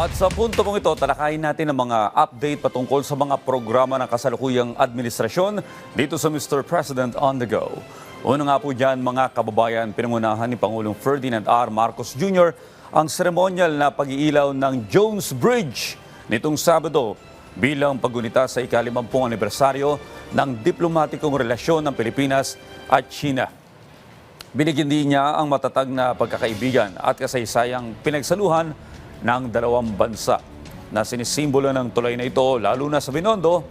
At sa punto mong ito, talakayin natin ang mga update patungkol sa mga programa ng kasalukuyang administrasyon dito sa Mr. President on the Go. Una nga po dyan mga kababayan, pinangunahan ni Pangulong Ferdinand R. Marcos Jr. ang seremonyal na pag-iilaw ng Jones Bridge nitong Sabado bilang paggunita sa ika-50 anibersaryo ng diplomatikong relasyon ng Pilipinas at China. Binigyan din niya ang matatag na pagkakaibigan at kasaysayang pinagsaluhan ng dalawang bansa na sinisimbolo ng tulay na ito, lalo na sa Binondo,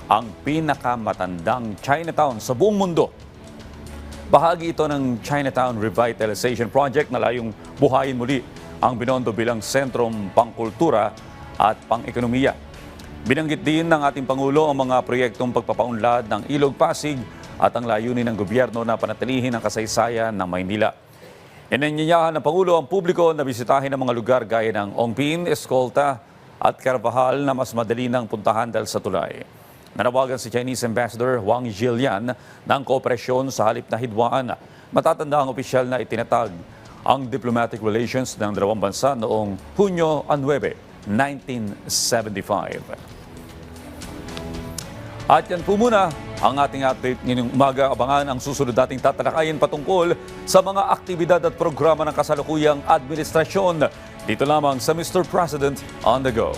ang pinakamatandang Chinatown sa buong mundo. Bahagi ito ng Chinatown Revitalization Project na layong buhayin muli ang Binondo bilang sentrum pangkultura at pang-ekonomiya. Binanggit din ng ating Pangulo ang mga proyektong pagpapaunlad ng Ilog Pasig at ang layunin ng gobyerno na panatilihin ang kasaysayan ng Maynila. Inanyayahan ng Pangulo ang publiko na bisitahin ang mga lugar gaya ng Ongpin, Escolta at Carvajal na mas madali ng puntahan dahil sa tulay. Nanawagan si Chinese Ambassador Wang Jilian ng kooperasyon sa halip na hidwaan. Matatanda ang opisyal na itinatag ang diplomatic relations ng dalawang bansa noong Hunyo 9, 1975. At yan po muna ang ating update ngayong umaga. Abangan ang susunod nating tatalakayin patungkol sa mga aktibidad at programa ng kasalukuyang administrasyon. Dito lamang sa Mr. President on the Go.